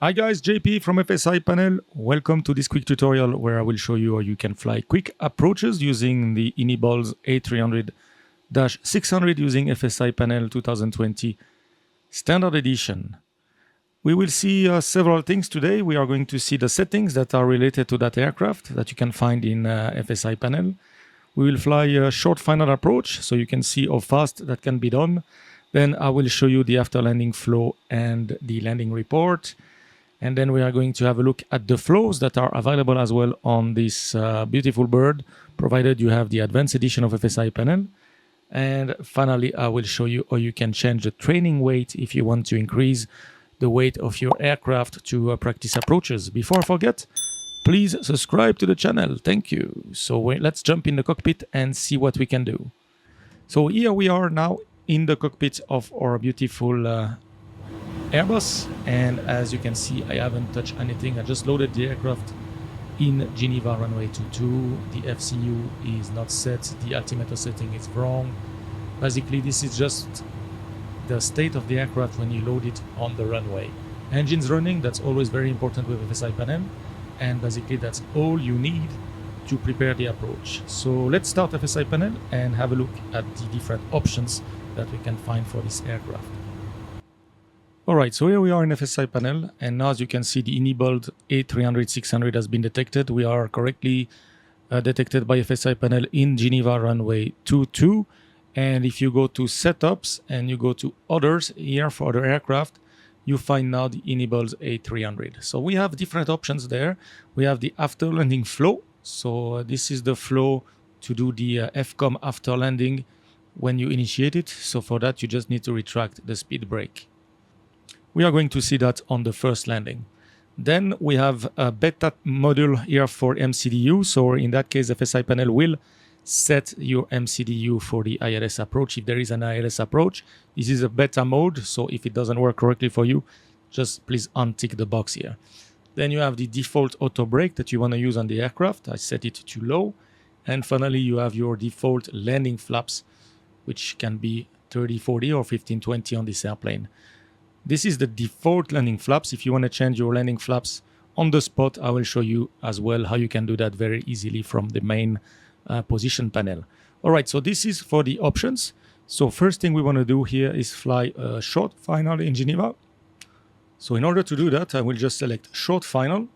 Hi guys, JP from FSiPanel. Welcome to this quick tutorial where I will show you how you can fly quick approaches using the iniBuilds A300-600 using FSiPanel 2020 Standard Edition. We will see several things today. We are going to see the settings that are related to that aircraft that you can find in FSiPanel. We will fly a short final approach so you can see how fast that can be done. Then I will show you the after landing flow and the landing report. And then we are going to have a look at the flows that are available as well on this beautiful bird, provided you have the advanced edition of FSiPanel. And finally, I will show you how you can change the training weight if you want to increase the weight of your aircraft to practice approaches. Before I forget, please subscribe to the channel. Thank you. So let's jump in the cockpit and see what we can do. So here we are now in the cockpit of our beautiful Airbus, and as you can see, I haven't touched anything. I just loaded the aircraft in Geneva runway 22. The FCU is not set, the altimeter setting is wrong. Basically, this is just the state of the aircraft when you load it on the runway. Engines running, that's always very important with FSiPanel, and basically that's all you need to prepare the approach. So let's start FSiPanel and have a look at the different options that we can find for this aircraft. Alright, so here we are in FSiPanel, and now as you can see, the iniBuilds A300-600 has been detected. We are correctly detected by FSiPanel in Geneva runway 22. And if you go to setups and you go to others here for other aircraft, you find now the iniBuilds A300. So we have different options there. We have the after landing flow. So this is the flow to do the FCOM after landing when you initiate it. So for that, you just need to retract the speed brake. We are going to see that on the first landing. Then we have a beta module here for MCDU. So in that case, FSiPanel will set your MCDU for the ILS approach. If there is an ILS approach, this is a beta mode. So if it doesn't work correctly for you, just please untick the box here. Then you have the default auto brake that you want to use on the aircraft. I set it to low. And finally, you have your default landing flaps, which can be 30-40 or 15-20 on this airplane. This is the default landing flaps. If you want to change your landing flaps on the spot, I will show you as well how you can do that very easily from the main position panel. All right, so this is for the options. So first thing we want to do here is fly a short final in Geneva. So in order to do that, I will just select short final,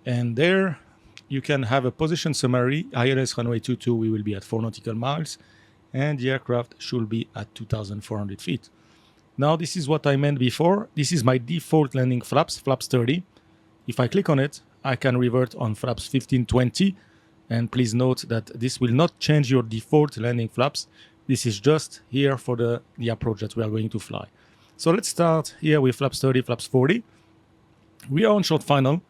and there you can have a position summary. ILS runway 22, we will be at 4 nautical miles, and the aircraft should be at 2,400 feet. Now this is what I meant before. This is my default landing flaps, flaps 30. If I click on it, I can revert on flaps 15-20. And please note that this will not change your default landing flaps. This is just here for the approach that we are going to fly. So let's start here with flaps 30, flaps 40. We are on short final.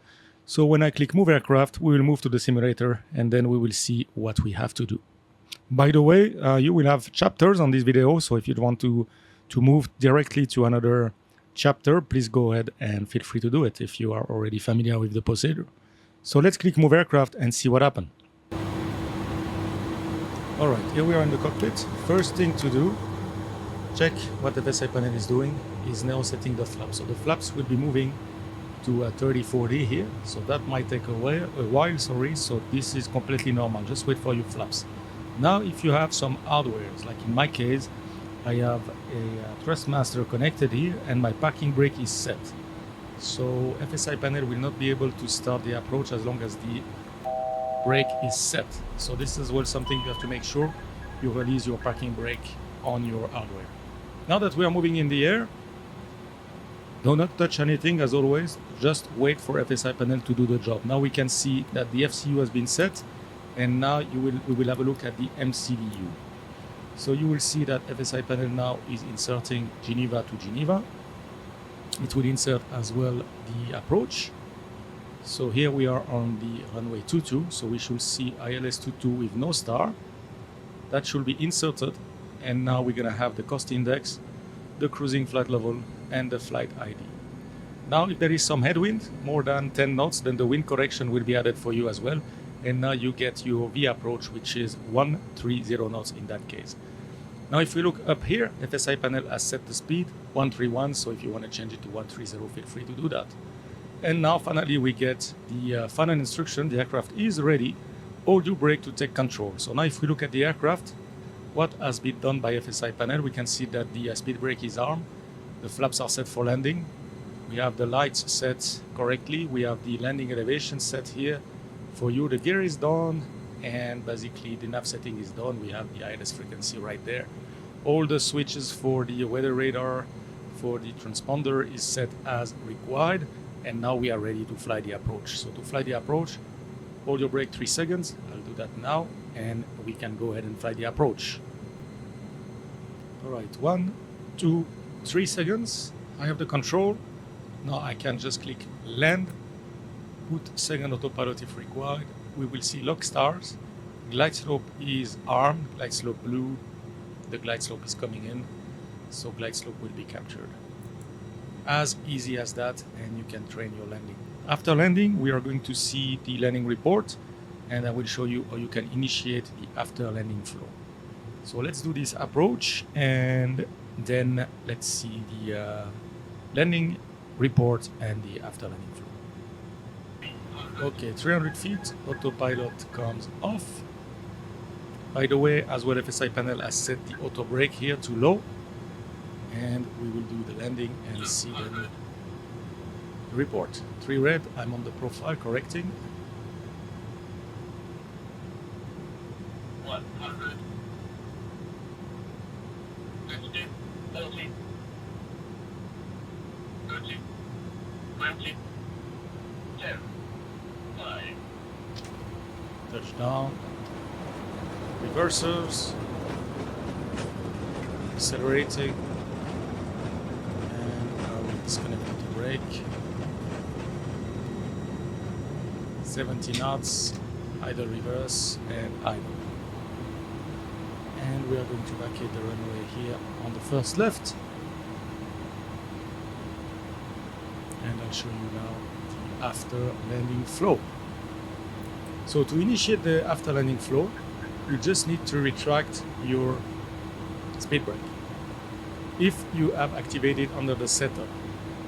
So when I click move aircraft, we will move to the simulator, and then we will see what we have to do. By the way, you will have chapters on this video. So if you want to move directly to another chapter, please go ahead and feel free to do it if you are already familiar with the procedure. So let's click move aircraft and see what happened. All right, here we are in the cockpit. First thing to do, check what the FSiPanel is doing, is now setting the flaps. So the flaps will be moving to 30-40 here. So that might take a while, so this is completely normal. Just wait for your flaps. Now, if you have some hardware, like in my case, I have a thrustmaster connected here, and my parking brake is set. So FSiPanel will not be able to start the approach as long as the brake is set. So this is well something you have to make sure you release your parking brake on your hardware. Now that we are moving in the air, do not touch anything as always. Just wait for FSiPanel to do the job. Now we can see that the FCU has been set, and now we will have a look at the MCDU. So you will see that FSiPanel now is inserting Geneva to Geneva. It will insert as well the approach. So here we are on the runway 22. So we should see ILS 22 with no star. That should be inserted. And now we're going to have the cost index, the cruising flight level, and the flight ID. Now, if there is some headwind, more than 10 knots, then the wind correction will be added for you as well. And now you get your V approach, which is 130 knots in that case. Now, if we look up here, FSiPanel has set the speed 131. So if you want to change it to 130, feel free to do that. And now finally we get the final instruction. The aircraft is ready. Hold your brake to take control. So now if we look at the aircraft, what has been done by FSiPanel, we can see that the speed brake is armed. The flaps are set for landing. We have the lights set correctly. We have the landing elevation set here. For you, the gear is done, and basically the nav setting is done. We have the ILS frequency right there. All the switches for the weather radar, for the transponder is set as required. And now we are ready to fly the approach. So to fly the approach, hold your brake 3 seconds. I'll do that now, and we can go ahead and fly the approach. All right, 1, 2, 3 seconds. I have the control. Now I can just click land, put second autopilot if required. We will see lock stars. Glide slope is armed, glide slope blue. The glide slope is coming in, so glide slope will be captured. As easy as that, and you can train your landing. After landing, we are going to see the landing report, and I will show you how you can initiate the after landing flow. So let's do this approach, and then let's see the landing report and the after landing flow. Okay, 300 feet, autopilot comes off. By the way, as well, FSiPanel has set the auto brake here to low, and we will do the landing and see the report. 3 red, I'm on the profile correcting. 100, 60, 30, 30, 20, 10, 9. Touchdown. Reversers. Accelerating. Disconnect the brake. 70 knots, idle reverse, and idle. And we are going to vacate the runway here on the first left. And I'll show you now the after landing flow. So to initiate the after landing flow, you just need to retract your speed brake if you have activated under the setup.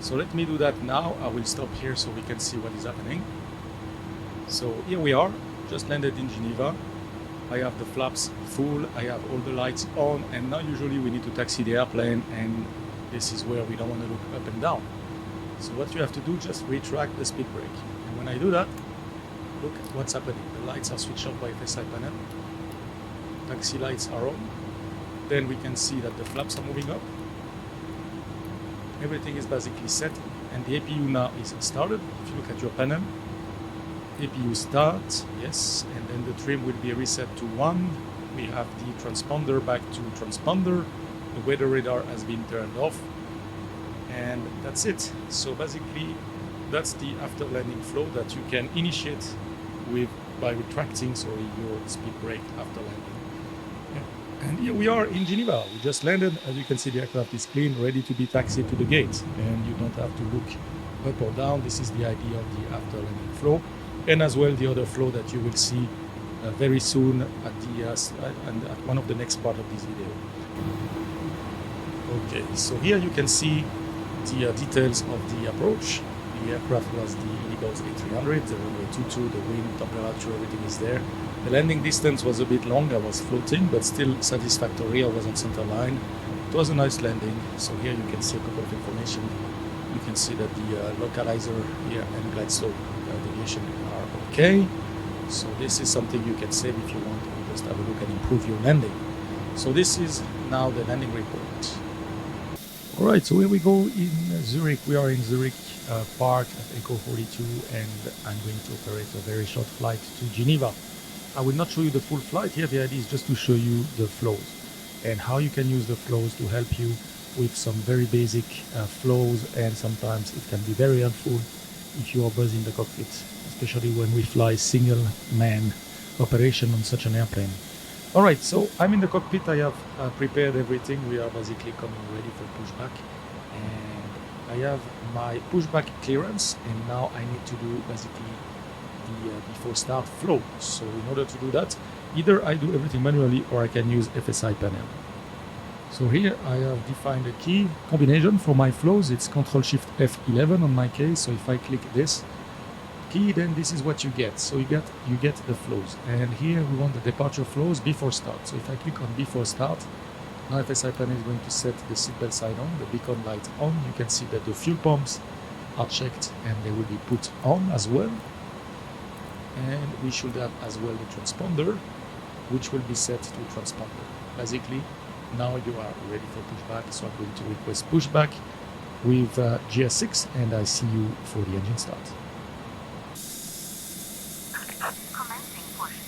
So let me do that now. I will stop here so we can see what is happening. So here we are, just landed in Geneva. I have the flaps full, I have all the lights on, and now usually we need to taxi the airplane, and this is where we don't want to look up and down. So what you have to do, just retract the speed brake. And when I do that, look at what's happening. The lights are switched off by FSiPanel. Taxi lights are on. Then we can see that the flaps are moving up. Everything is basically set, and the APU now is started. If you look at your panel, APU start, yes, and then the trim will be reset to 1. We have the transponder back to transponder. The weather radar has been turned off, and that's it. So basically, that's the after landing flow that you can initiate with by retracting, your speed brake after landing. And here we are in Geneva. We just landed. As you can see, the aircraft is clean, ready to be taxied to the gate. And you don't have to look up or down. This is the idea of the after landing flow. And as well, the other flow that you will see very soon at at one of the next part of this video. Okay, so here you can see the details of the approach. The aircraft was the iniBuilds A300, the runway 22, the wind, temperature, everything is there. The landing distance was a bit long, I was floating, but still satisfactory. I was on center line. It was a nice landing. So here you can see a couple of information. You can see that the localizer here and glide slope deviation are okay. So this is something you can save if you want to just have a look and improve your landing. So this is now the landing report. All right, so here we go in Zurich. We are in Zurich Park at Echo 42, and I'm going to operate a very short flight to Geneva. I will not show you the full flight here. The idea is just to show you the flows and how you can use the flows to help you with some very basic flows, and sometimes it can be very helpful if you are buzzing the cockpit, especially when we fly single man operation on such an airplane. All right, so I'm in the cockpit. I have prepared everything. We are basically coming ready for pushback, and I have my pushback clearance, and now I need to do basically the before start flow. So in order to do that, either I do everything manually or I can use FSiPanel. So here I have defined a key combination for my flows. It's Ctrl-Shift F11 on my case. So if I click this key, then this is what you get. So you get the flows. And here we want the departure flows before start. So if I click on before start, now FSiPanel is going to set the seatbelt sign on, the beacon light on. You can see that the fuel pumps are checked and they will be put on as well. And we should have as well the transponder, which will be set to transponder. Basically, now you are ready for pushback. So I'm going to request pushback with GS6 and I see you for the engine start. Commencing push.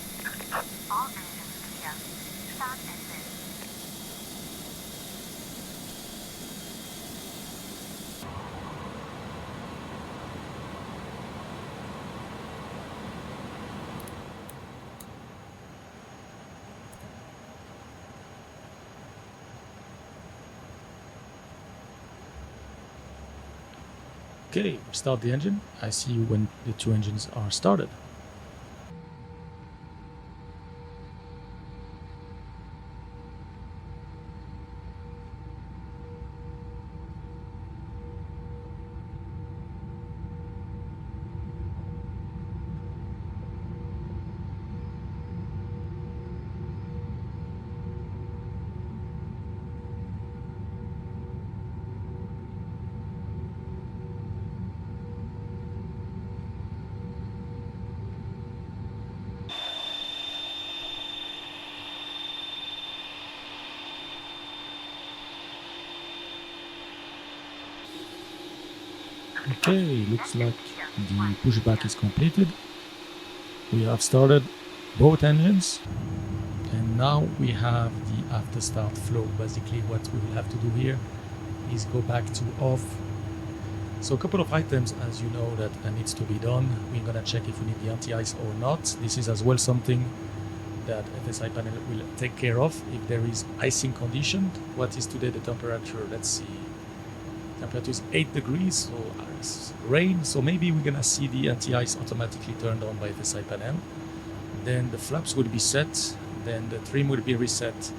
All engines clear. Start engine. Okay, start the engine. I see you when the two engines are started. Okay, looks like the pushback is completed. We have started both engines and now we have the after start flow. Basically what we will have to do here is go back to off. So a couple of items, as you know, that needs to be done. We're gonna check if we need the anti-ice or not. This is as well something that FSiPanel will take care of if there is icing condition. What is today the temperature? Let's see. Temperature is 8 degrees, so it's rain. So maybe we're gonna see the anti-ice automatically turned on by FSiPanel. Then the flaps will be set, then the trim will be reset,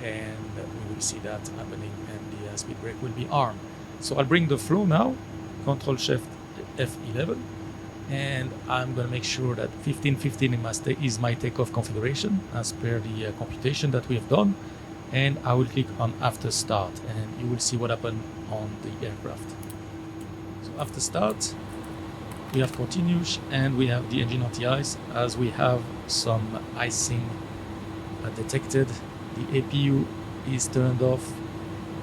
and we will see that happening, and the speed brake will be armed. So I'll bring the flow now, Ctrl-Shift F11, and I'm gonna make sure that 1515 is my takeoff configuration as per the computation that we have done. And I will click on after start and you will see what happened on the aircraft. So after start, we have continuous and we have the engine anti-ice as we have some icing detected. The APU is turned off.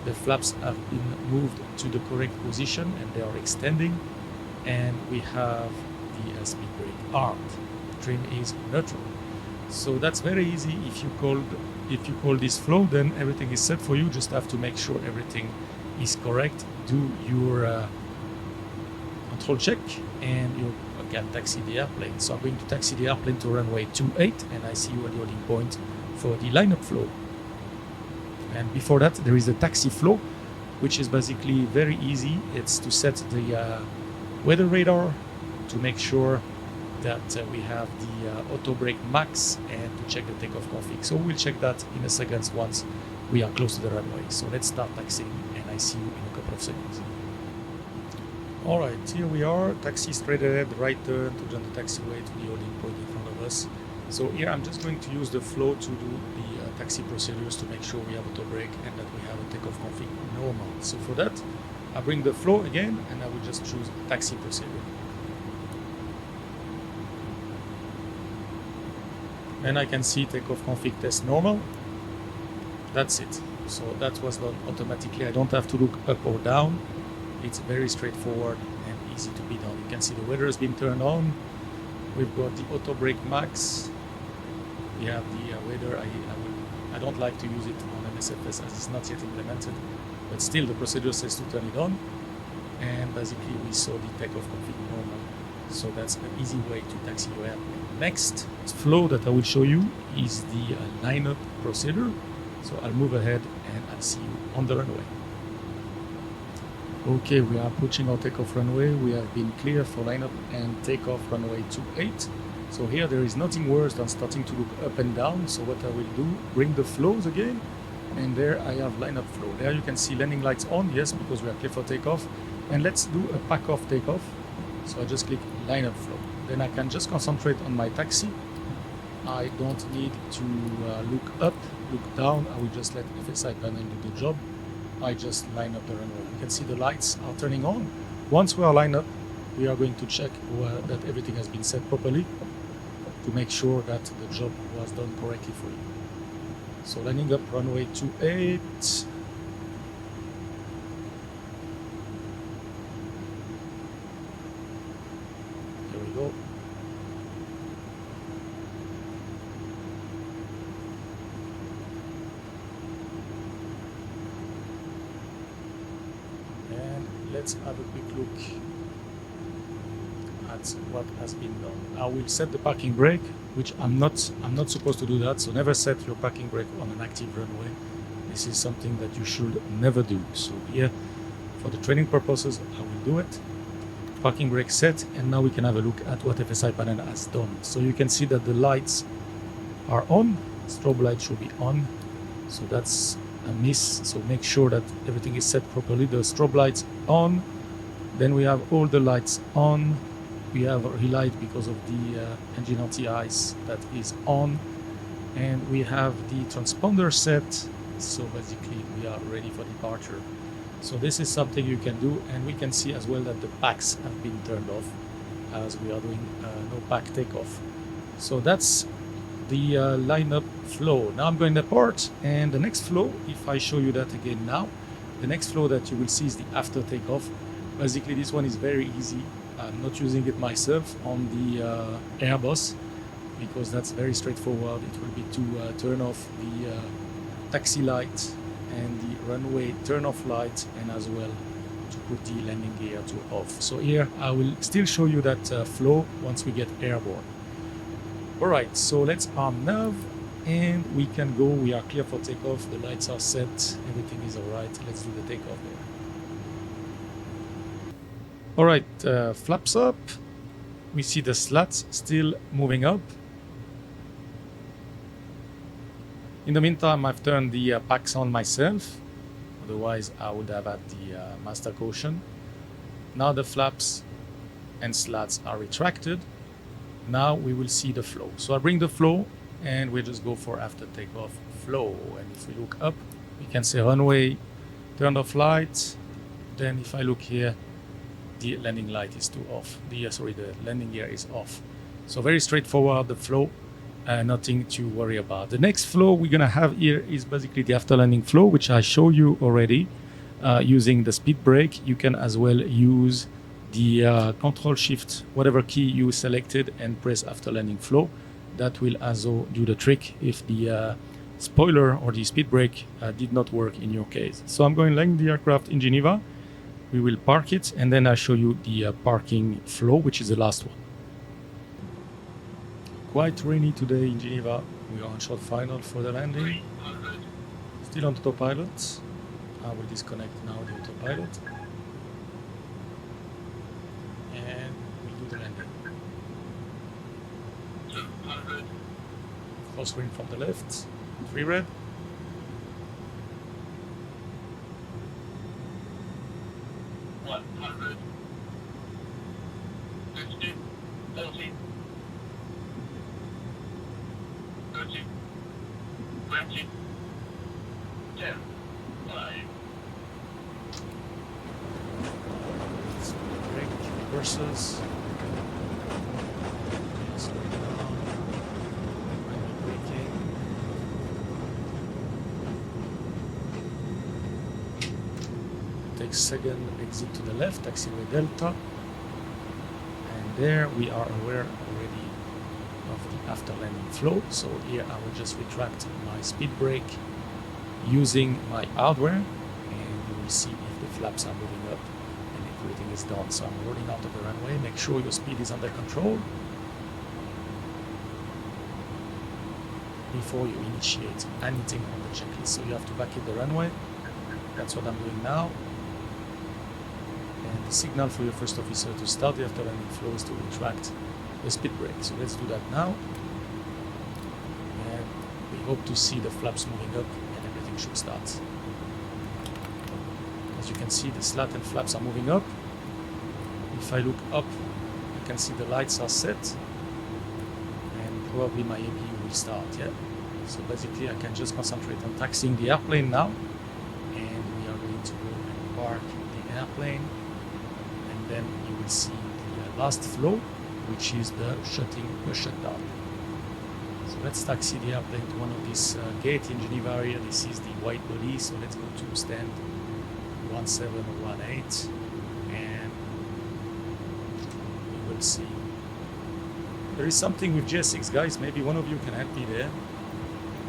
The flaps have been moved to the correct position and they are extending. And we have the speed brake armed. Trim is neutral. So that's very easy. If you call this flow, then everything is set for you. Just have to make sure everything is correct. Do your control check and you can taxi the airplane. So I'm going to taxi the airplane to runway 28 and I see you at the holding point for the lineup flow. And before that, there is the taxi flow, which is basically very easy. It's to set the weather radar to make sure that we have the auto brake max and to check the takeoff config. So we'll check that in a second once we are close to the runway. So let's start taxiing and I see you in a couple of seconds. Alright, here we are, taxi straight ahead, right turn to join the taxiway to the holding point in front of us. So here I'm just going to use the flow to do the taxi procedures to make sure we have auto brake and that we have a takeoff config normal. So for that, I bring the flow again and I will just choose taxi procedure. And I can see takeoff config test normal. That's it. So that was done automatically. I don't have to look up or down. It's very straightforward and easy to be done. You can see the weather has been turned on. We've got the auto brake max. We have the weather. I don't like to use it on MSFS as it's not yet implemented, but still the procedure says to turn it on. And basically we saw the takeoff config normal. So that's an easy way to taxi your airplane. Next flow that I will show you is the lineup procedure. So I'll move ahead and I'll see you on the runway. Okay, we are approaching our takeoff runway. We have been clear for lineup and takeoff runway 28. So here there is nothing worse than starting to look up and down. So what I will do, bring the flows again And there I have line-up flow. There you can see landing lights on, yes, because we are clear for takeoff. And let's do a pack-off takeoff. So I just click line-up flow. Then I can just concentrate on my taxi. I don't need to look up, look down. I will just let FSiPanel do the job. I just line up the runway. You can see the lights are turning on. Once we are lined up, we are going to check that everything has been set properly to make sure that the job was done correctly for you. So landing up runway 28. Here we go. And let's have a quick look at what has been done. I will set the parking brake, which I'm not supposed to do that, so never set your parking brake on an active runway. This is something that you should never do. So here, for the training purposes, I will do it. Parking brake set, and now we can have a look at what FSiPanel has done. So you can see that the lights are on, strobe light should be on, so that's a miss. So make sure that everything is set properly. The strobe lights on, then we have all the lights on. We have a relight because of the engine anti-ice that is on, and we have the transponder set. So basically we are ready for departure. So this is something you can do, and we can see as well that the packs have been turned off as we are doing no pack takeoff. So that's the lineup flow. Now I'm going to port, and the next flow, if I show you that again now, the next flow that you will see is the after takeoff. Basically this one is very easy. I'm not using it myself on the Airbus because that's very straightforward. It will be to turn off the taxi light and the runway turn off light, and as well to put the landing gear to off. So here I will still show you that flow once we get airborne. Alright, so let's arm nav and we can go. We are clear for takeoff. The lights are set. Everything is alright. Let's do the takeoff there. Alright, flaps up. We see the slats still moving up. In the meantime, I've turned the packs on myself. Otherwise, I would have had the master caution. Now the flaps and slats are retracted. Now we will see the flow. So I bring the flow and we just go for after takeoff flow. And if we look up, we can say runway turned off light. Then if I look here, the landing light is off. The landing gear is off. So very straightforward, the flow, nothing to worry about. The next flow we're gonna have here is basically the after landing flow, which I show you already using the speed brake. You can as well use the control shift, whatever key you selected, and press after landing flow. That will also do the trick if the spoiler or the speed brake did not work in your case. So I'm going to land the aircraft in Geneva. We will park it, and then I'll show you the parking flow, which is the last one. Quite rainy today in Geneva. We are on short final for the landing. Still on autopilot. I will disconnect now the autopilot. And we'll do the landing. Crosswind from the left. 3 red. Reverses. Slow down. Manual braking. Take second exit to the left, taxiway Delta. And there we are aware already of the after landing flow. So here I will just retract my speed brake using my hardware, and you will see if the flaps are moving up. Everything is done. So I'm rolling out of the runway. Make sure your speed is under control before you initiate anything on the checklist. So you have to vacate the runway. That's what I'm doing now. And the signal for your first officer to start the after landing flow is to retract the speed brake. So let's do that now. And we hope to see the flaps moving up and everything engine should start. As you can see, the slat and flaps are moving up. If I look up, you can see the lights are set, and probably my APU will start. Yeah. So basically, I can just concentrate on taxiing the airplane now, and we are going to go and park the airplane, and then you will see the last flow, which is the shutdown. So let's taxi the airplane to one of these gates in Geneva area. This is the white body, so let's go to stand 1718, and we will see. There is something with GS6, guys. Maybe one of you can help me there.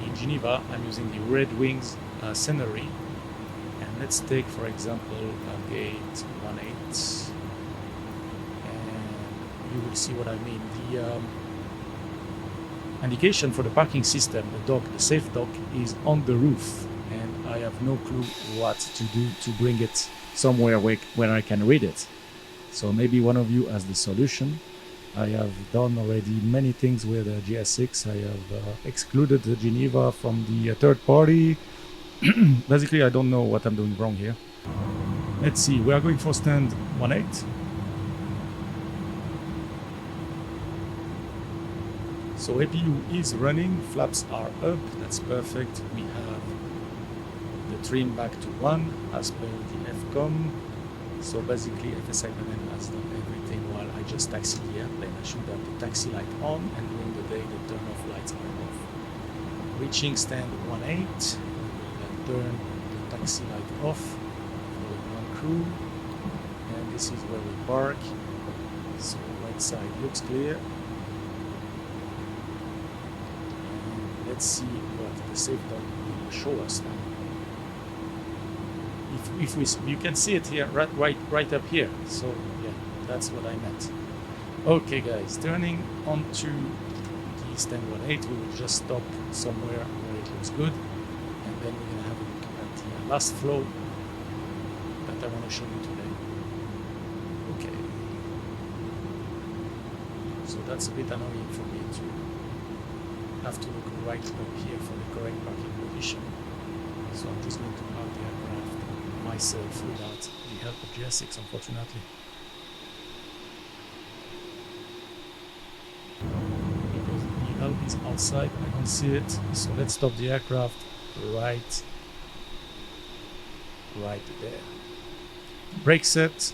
In Geneva, I'm using the Red Wings scenery, and let's take, for example, gate 18, and you will see what I mean. The indication for the parking system, the dock, the safe dock, is on the roof, and I have no clue what to do to bring it somewhere where I can read it. So maybe one of you has the solution. I have done already many things with GS6. I have excluded the Geneva from the third party. Basically, I don't know what I'm doing wrong here. Let's see, we are going for stand 18. So APU is running, flaps are up, that's perfect. We have the trim back to 1 as per the FCOM. So basically FSiPanel has done everything while I just taxi the airplane. I should have the taxi light on, and during the day the turn off lights are off. Reaching stand 18, and turn the taxi light off for one crew, and this is where we park. So right side looks clear. And let's see what the safe dock will show us now. If you can see it here, right up here. So yeah, that's what I meant. Okay, guys, turning onto the stand 18, we will just stop somewhere where it looks good, and then we're gonna have a look at the last flow that I want to show you today. Okay. So that's a bit annoying for me to have to look right up here for the correct parking position. So I'm just going to park the aircraft myself without the help of GS6, unfortunately. Because the help is outside, I don't see it. So let's stop the aircraft right there. Brake set,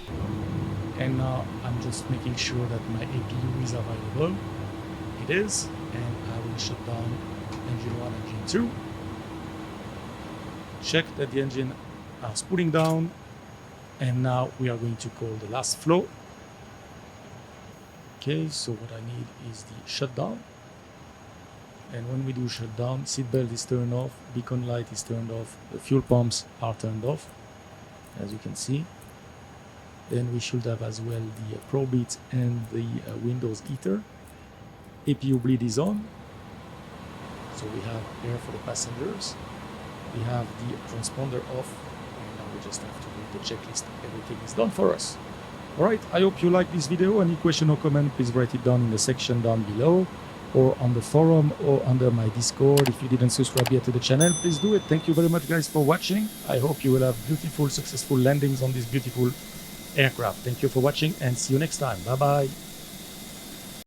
and now I'm just making sure that my APU is available. It is, and I will shut down engine 1, engine 2. Check that the engine are spooling down, and now we are going to call the last flow. Okay, so what I need is the shutdown, and when we do shutdown, seat belt is turned off, beacon light is turned off, the fuel pumps are turned off, as you can see. Then we should have as well the ProBeat and the Windows heater. APU bleed is on, so we have air for the passengers. We have the transponder off, and now we just have to read the checklist. Everything is done for us. Alright, I hope you like this video. Any question or comment, please write it down in the section down below, or on the forum, or under my Discord. If you didn't subscribe yet to the channel, please do it. Thank you very much, guys, for watching. I hope you will have beautiful, successful landings on this beautiful aircraft. Thank you for watching, and see you next time. Bye bye.